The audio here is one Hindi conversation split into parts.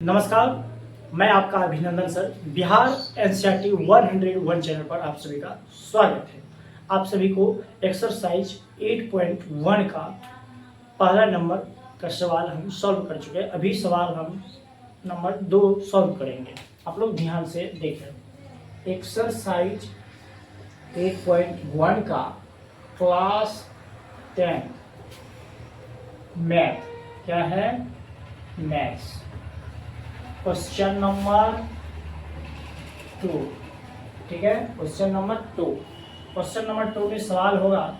नमस्कार, मैं आपका अभिनंदन सर। बिहार एनसीईआरटी 101 चैनल पर आप सभी का स्वागत है। आप सभी को एक्सरसाइज 8.1 का पहला नंबर का सवाल हम सॉल्व कर चुके हैं। अभी सवाल हम नंबर 2 सॉल्व करेंगे। आप लोग ध्यान से देखें। एक्सरसाइज 8.1 का क्लास 10 मैथ क्या है? मैथ्स। क्वेश्चन नंबर 2, ठीक है। क्वेश्चन नंबर 2 में सवाल होगा,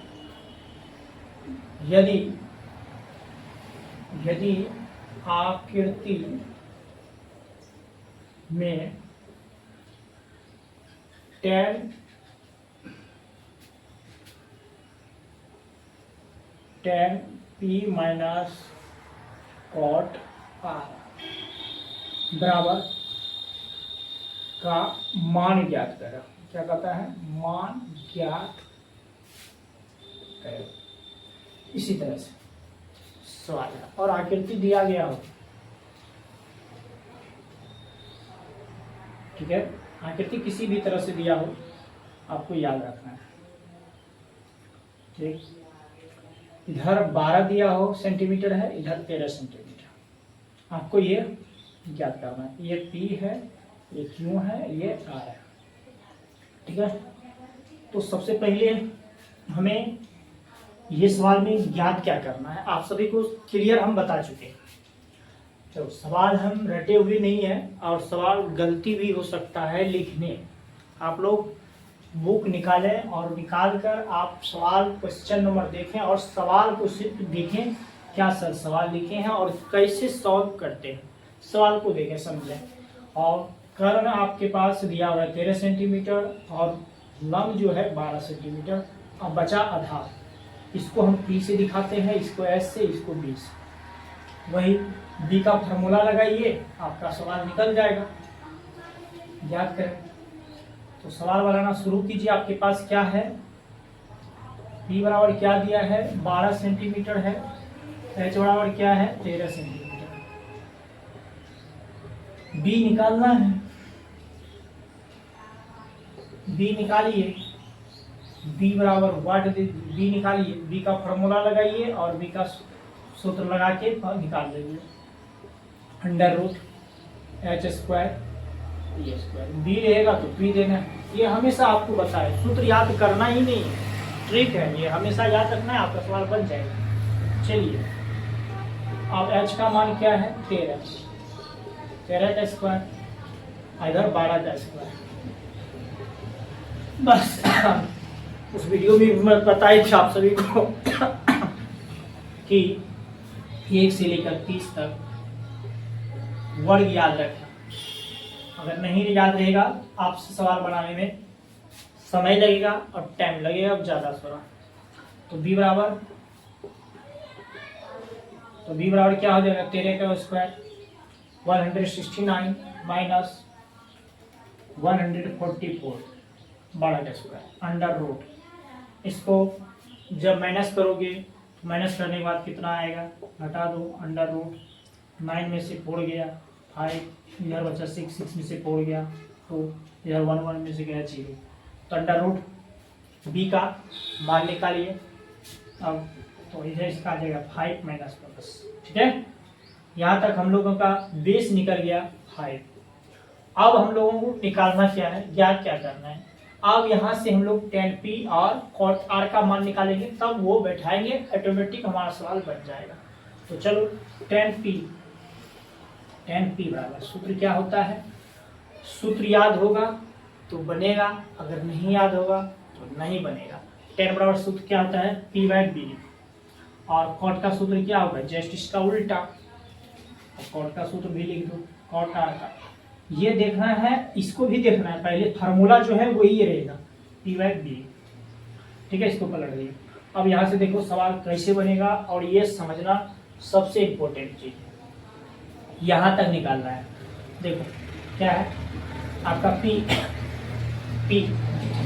यदि आकृति में 10p माइनस cot r बराबर का मान ज्ञात करें। क्या कहता है? मान ज्ञात करें। इसी तरह से सवाल है और आकृति दिया गया हो, ठीक है। आकृति किसी भी तरह से दिया हो, आपको याद रखना है, ठीक। इधर 12 दिया हो सेंटीमीटर है, इधर 13 सेंटीमीटर। आपको ये ज्ञात करना है। ये P है, ये Q है, ये R है, ठीक है। तो सबसे पहले हमें ये सवाल में ज्ञात क्या करना है, आप सभी को क्लियर हम बता चुके हैं। तो सवाल हम रटे हुए नहीं है और सवाल गलती भी हो सकता है लिखने। आप लोग बुक निकालें और निकाल कर आप सवाल क्वेश्चन नंबर देखें और सवाल को सिर्फ देखें, क्या सर सवाल लिखे हैं और कैसे सॉल्व करते हैं, सवाल को देखें, समझें। और कर्ण आपके पास दिया हुआ है 13 सेंटीमीटर और लंब जो है 12 सेंटीमीटर। अब बचा आधार, इसको हम P से दिखाते हैं, इसको S से, इसको B से। वही B का फॉर्मूला लगाइए, आपका सवाल निकल जाएगा। याद करें तो सवाल बनाना शुरू कीजिए। आपके पास क्या है? P बराबर क्या दिया है? 12 सेंटीमीटर है। H बराबर क्या है? 13 सेंटीमीटर। B निकालना है, B निकालिए। B बराबर वाट B निकालिए, B का फॉर्मूला लगाइए और B का सूत्र लगा के निकाल लीजिए। Under root H square E square. B रहेगा तो P देना है। ये हमेशा आपको बताए, सूत्र याद करना ही नहीं है, ट्रिक है ये, हमेशा याद रखना है, आपका सवाल बन जाएगा। चलिए अब H का मान क्या है? 13 का स्क्वायर, इधर 12 का स्क्वायर। बस उस वीडियो में मैं बताई थी आप सभी को कि 1 से लेकर 30 तक वर्ग याद रखें। अगर नहीं याद रहेगा, आपसे सवाल बनाने में समय लगेगा और टाइम लगेगा ज़्यादा थोड़ा। तो B बराबर क्या हो जाएगा? 13 का स्क्वायर 169 माइनस 144 12 का स्क्वायर अंडर रूट। इसको जब माइनस करोगे तो माइनस करने के बाद कितना आएगा? घटा दो। अंडर रूट 9 में से 4 गया 5, इधर बचा 6 में से 4 गया 2, इधर 1 में से गया 0। तो अंडर रूट B का मान निकालिए। अब तो इधर इसका आ जाएगा 5 माइनस 10, ठीक है। यहाँ तक हम लोगों का बेस निकल गया 5। अब हम लोगों को निकालना क्या है, ज्ञात क्या करना है। अब यहाँ से हम लोग 10p और cot r का मान निकालेंगे, तब वो बैठाएंगे, ऑटोमेटिक हमारा सवाल बन जाएगा। तो चलो 10p बराबर सूत्र क्या होता है? सूत्र याद होगा तो बनेगा, अगर नहीं याद होगा तो नहीं बनेगा। 10 बराबर सूत्र क्या होता है? p/b। और cot का सूत्र क्या होगा? जस्ट इसका उल्टा। कॉट का सूत्र भी लिख दो, कॉट r का। ये देखना है, इसको भी देखना है, पहले फार्मूला जो है वही रहेगा P/B, ठीक है। इसको पलट दिए। अब यहाँ से देखो सवाल कैसे बनेगा और ये समझना सबसे इम्पोर्टेंट चीज है। यहाँ तक निकालना है। देखो क्या है आपका P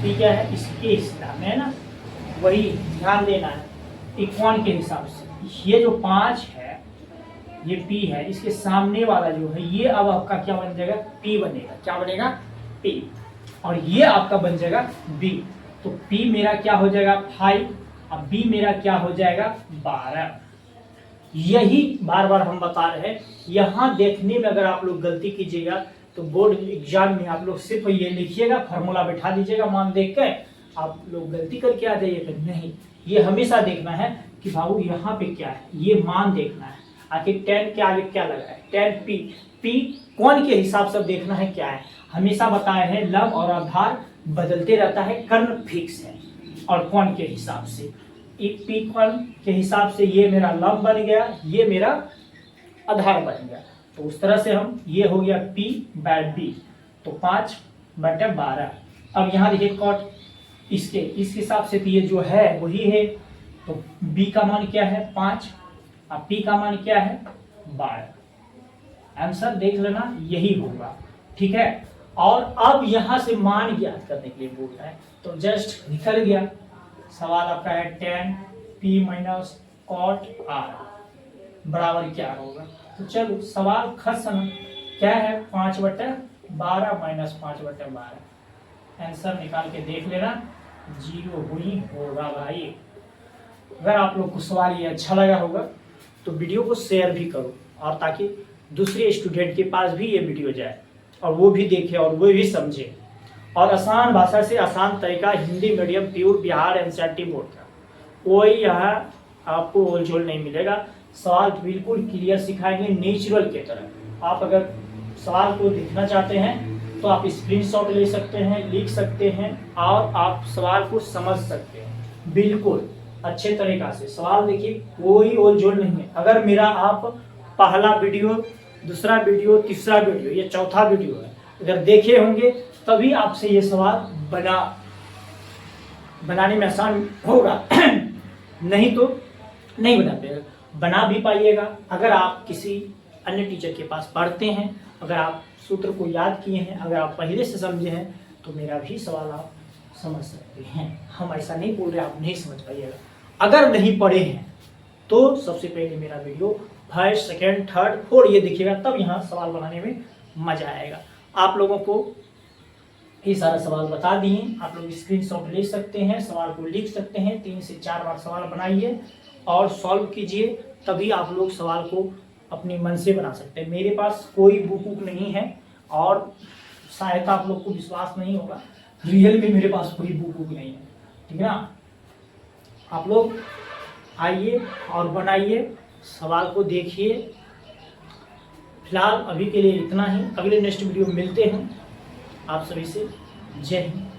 क्या है? इसके हिस्सा में है ना, वही ध्यान देना है इक्वान के हिसाब से। ये जो 5 है ये P है, इसके सामने वाला जो है ये अब आपका क्या बन जाएगा, P बनेगा। क्या बनेगा, P। और ये आपका बन जाएगा B। तो P मेरा क्या हो जाएगा 5, अब B मेरा क्या हो जाएगा 12। यही बार बार हम बता रहे हैं। यहाँ देखने में अगर आप लोग गलती कीजिएगा तो बोर्ड एग्जाम में आप लोग सिर्फ ये लिखिएगा, फार्मूला बैठा दीजिएगा, मान देख के आप लोग गलती करके आ जाइएगा। नहीं, ये हमेशा देखना है कि बाबू यहाँ पे क्या है, ये मान देखना है। आखिर 10 के आगे क्या लगा है, 10P। P कौन के हिसाब से देखना है क्या है। हमेशा बताए हैं लंब और आधार बदलते रहता है, कर्ण फिक्स है। और कौन के हिसाब से, P कौन के हिसाब से ये मेरा लंब बन गया, ये मेरा आधार बन गया। तो उस तरह से हम, ये हो गया P/B, तो 5/12। अब यहाँ देखिए कॉट, इस हिसाब से तो ये जो है वही है। तो B का मान क्या है 5, अब P का मान क्या है 12। आंसर देख लेना, यही होगा। ठीक है। और अब यहाँ से मान ज्ञात करने के लिए बोल रहा है, तो जस्ट निकल गया। सवाल आपका है 10P माइनस कॉट R बराबर क्या होगा। तो चलो सवाल खत्म। क्या है 5/12 माइनस 5/12। आंसर निकाल के देख लेना, 0 ही होगा भाई। अगर आप लोग को सवाल ये अच्छा लगा होगा तो वीडियो को शेयर भी करो, और ताकि दूसरे स्टूडेंट के पास भी ये वीडियो जाए और वो भी देखे और वो भी समझे। और आसान भाषा से आसान तरीका, Hindi medium pure Bihar NCERT board का, कोई यहाँ आपको ओलझोल नहीं मिलेगा। सवाल बिल्कुल क्लियर सिखाएंगे, नेचुरल के तरह। आप अगर सवाल को देखना चाहते हैं तो आप स्क्रीनशॉट ले सकते हैं, लिख सकते हैं, और आप सवाल को समझ सकते हैं बिल्कुल अच्छे तरीका से। सवाल देखिए, कोई ओलझोल नहीं है। अगर मेरा आप पहला वीडियो, दूसरा वीडियो, तीसरा वीडियो, ये चौथा वीडियो है, अगर देखे होंगे तभी आपसे ये सवाल बनाने में आसान होगा। नहीं तो नहीं बना पाएगा। बना भी पाइएगा अगर आप किसी अन्य टीचर के पास पढ़ते हैं, अगर आप सूत्र को याद किए हैं, अगर आप पहले से समझे हैं, तो मेरा भी सवाल आप समझ सकते हैं। हम ऐसा नहीं बोल रहे आप नहीं समझ पाइएगा। अगर नहीं पढ़े हैं तो सबसे पहले मेरा video first, second, third, fourth ये देखिएगा, तब यहाँ सवाल बनाने में मजा आएगा। आप लोगों को ये सारा सवाल बता दिए, आप लोग स्क्रीनशॉट ले सकते हैं, सवाल को लिख सकते हैं, 3 से 4 बार सवाल बनाइए और सॉल्व कीजिए, तभी आप लोग सवाल को अपने मन से बना सकते हैं। मेरे पास कोई बुक नहीं है और शायद आप लोग को विश्वास नहीं होगा, रियल में मेरे पास कोई बुक नहीं है। ठीक है ना। आप लोग आइए और बनाइए, सवाल को देखिए। फिलहाल अभी के लिए इतना ही, अगले नेक्स्ट वीडियो में मिलते हैं। आप सभी से जय हिंद।